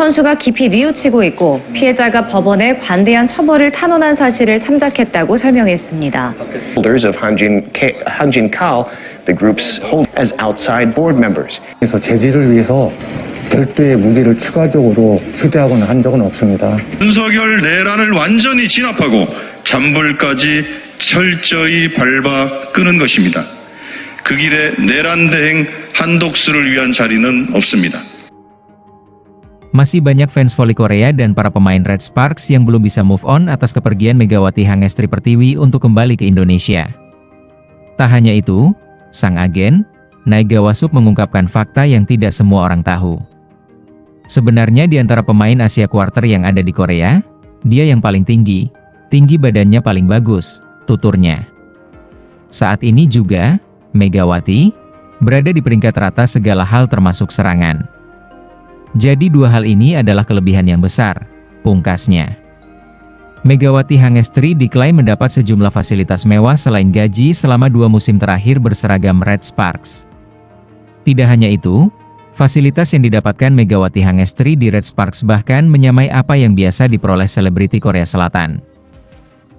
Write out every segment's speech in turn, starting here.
선수가 깊이 뉘우치고 있고 피해자가 법원에 관대한 처벌을 탄원한 사실을 참작했다고 설명했습니다. Holders of Hanjin Kal, the group's hold as outside board members. 그래서 재질을 위해서 별도의 무기를 추가적으로 휴대하거나 한 적은 없습니다. 윤석열 내란을 완전히 진압하고 잔불까지 철저히 밟아 끄는 것입니다. 그 길에 내란 대행 한독수를 위한 자리는 없습니다. Masih banyak fans voli Korea dan para pemain Red Sparks yang belum bisa move on atas kepergian Megawati Hangestri Pertiwi untuk kembali ke Indonesia. Tak hanya itu, sang agen, Naega Wasup mengungkapkan fakta yang tidak semua orang tahu. Sebenarnya di antara pemain Asia Quarter yang ada di Korea, dia yang paling tinggi badannya paling bagus, tuturnya. Saat ini juga, Megawati berada di peringkat rata segala hal termasuk serangan. Jadi dua hal ini adalah kelebihan yang besar, pungkasnya. Megawati Hangestri diklaim mendapat sejumlah fasilitas mewah selain gaji selama 2 musim terakhir berseragam Red Sparks. Tidak hanya itu, fasilitas yang didapatkan Megawati Hangestri di Red Sparks bahkan menyamai apa yang biasa diperoleh selebriti Korea Selatan.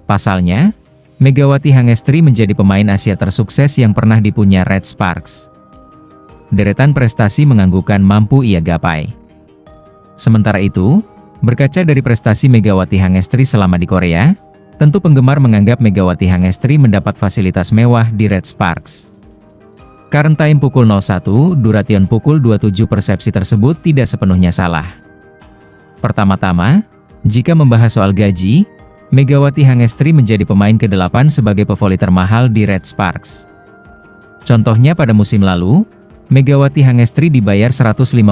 Pasalnya, Megawati Hangestri menjadi pemain Asia tersukses yang pernah dipunya Red Sparks. Deretan prestasi menganggukkan mampu ia gapai. Sementara itu, berkaca dari prestasi Megawati Hangestri selama di Korea, tentu penggemar menganggap Megawati Hangestri mendapat fasilitas mewah di Red Sparks. Current time pukul 01, Duration pukul 27. Persepsi tersebut tidak sepenuhnya salah. Pertama-tama, jika membahas soal gaji, Megawati Hangestri menjadi pemain ke-8 sebagai pevoli termahal di Red Sparks. Contohnya pada musim lalu, Megawati Hangestri dibayar $150.000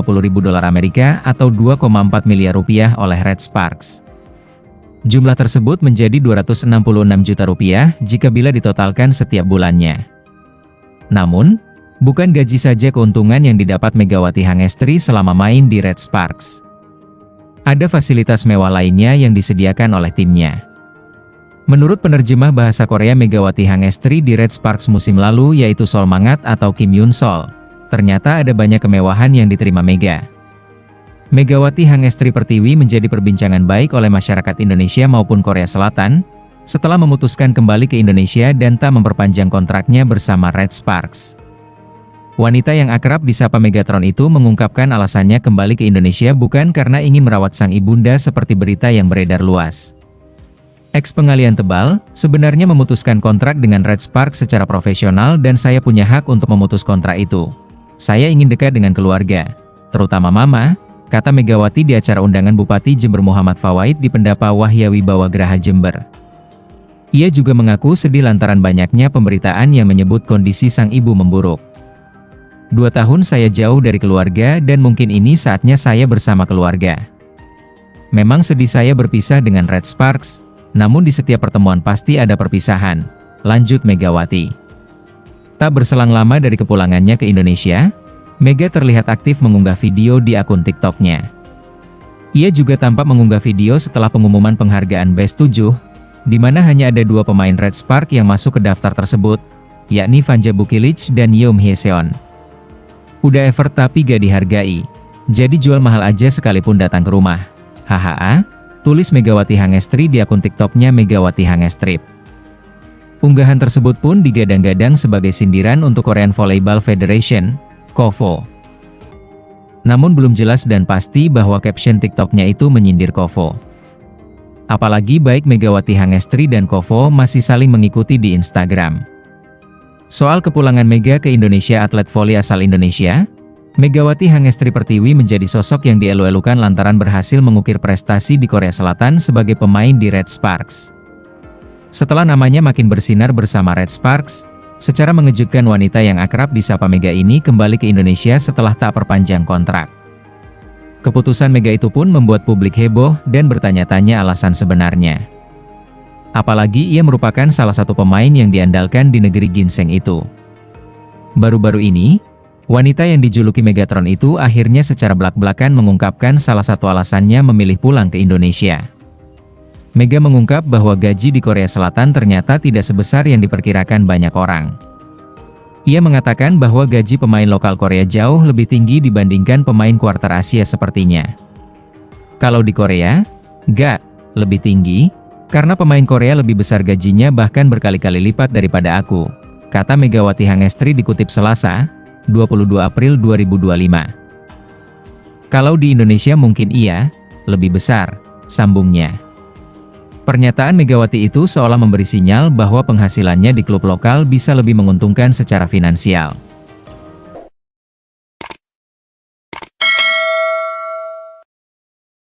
atau 2,4 miliar rupiah oleh Red Sparks. Jumlah tersebut menjadi 266 juta rupiah jika bila ditotalkan setiap bulannya. Namun, bukan gaji saja keuntungan yang didapat Megawati Hangestri selama main di Red Sparks. Ada fasilitas mewah lainnya yang disediakan oleh timnya. Menurut penerjemah bahasa Korea Megawati Hangestri di Red Sparks musim lalu yaitu Sol Mangat atau Kim Yun Sol, ternyata ada banyak kemewahan yang diterima Mega. Megawati Hangestri Pertiwi menjadi perbincangan baik oleh masyarakat Indonesia maupun Korea Selatan, setelah memutuskan kembali ke Indonesia dan tak memperpanjang kontraknya bersama Red Sparks. Wanita yang akrab disapa Megatron itu mengungkapkan alasannya kembali ke Indonesia bukan karena ingin merawat sang ibunda seperti berita yang beredar luas. Ex-pengalian tebal, sebenarnya memutuskan kontrak dengan Red Sparks secara profesional dan saya punya hak untuk memutus kontrak itu. Saya ingin dekat dengan keluarga, terutama mama, kata Megawati di acara undangan Bupati Jember Muhammad Fawaid di Pendapa Wahyawi Bawagraha Jember. Ia juga mengaku sedih lantaran banyaknya pemberitaan yang menyebut kondisi sang ibu memburuk. 2 tahun saya jauh dari keluarga dan mungkin ini saatnya saya bersama keluarga. Memang sedih saya berpisah dengan Red Sparks, namun di setiap pertemuan pasti ada perpisahan, lanjut Megawati. Tak berselang lama dari kepulangannya ke Indonesia, Mega terlihat aktif mengunggah video di akun TikTok-nya. Ia juga tampak mengunggah video setelah pengumuman penghargaan Best 7, di mana hanya ada 2 pemain Red Spark yang masuk ke daftar tersebut, yakni Vanja Bukilic dan Yeom Hyeseon. Udah effort tapi gak dihargai, jadi jual mahal aja sekalipun datang ke rumah. Haha, tulis Megawati Hangestri di akun TikTok-nya Megawati Hangestrip. Unggahan tersebut pun digadang-gadang sebagai sindiran untuk Korean Volleyball Federation, KOVO. Namun belum jelas dan pasti bahwa caption TikTok-nya itu menyindir KOVO. Apalagi baik Megawati Hangestri dan KOVO masih saling mengikuti di Instagram. Soal kepulangan Mega ke Indonesia, atlet voli asal Indonesia, Megawati Hangestri Pertiwi menjadi sosok yang dielu-elukan lantaran berhasil mengukir prestasi di Korea Selatan sebagai pemain di Red Sparks. Setelah namanya makin bersinar bersama Red Sparks, secara mengejutkan wanita yang akrab disapa Mega ini kembali ke Indonesia setelah tak perpanjang kontrak. Keputusan Mega itu pun membuat publik heboh dan bertanya-tanya alasan sebenarnya. Apalagi ia merupakan salah satu pemain yang diandalkan di negeri ginseng itu. Baru-baru ini, wanita yang dijuluki Megatron itu akhirnya secara belak-belakan mengungkapkan salah satu alasannya memilih pulang ke Indonesia. Mega mengungkap bahwa gaji di Korea Selatan ternyata tidak sebesar yang diperkirakan banyak orang. Ia mengatakan bahwa gaji pemain lokal Korea jauh lebih tinggi dibandingkan pemain kuarter Asia sepertinya. Kalau di Korea, nggak, lebih tinggi, karena pemain Korea lebih besar gajinya bahkan berkali-kali lipat daripada aku, kata Megawati Hangestri dikutip Selasa, 22 April 2025. Kalau di Indonesia mungkin iya, lebih besar, sambungnya. Pernyataan Megawati itu seolah memberi sinyal bahwa penghasilannya di klub lokal bisa lebih menguntungkan secara finansial.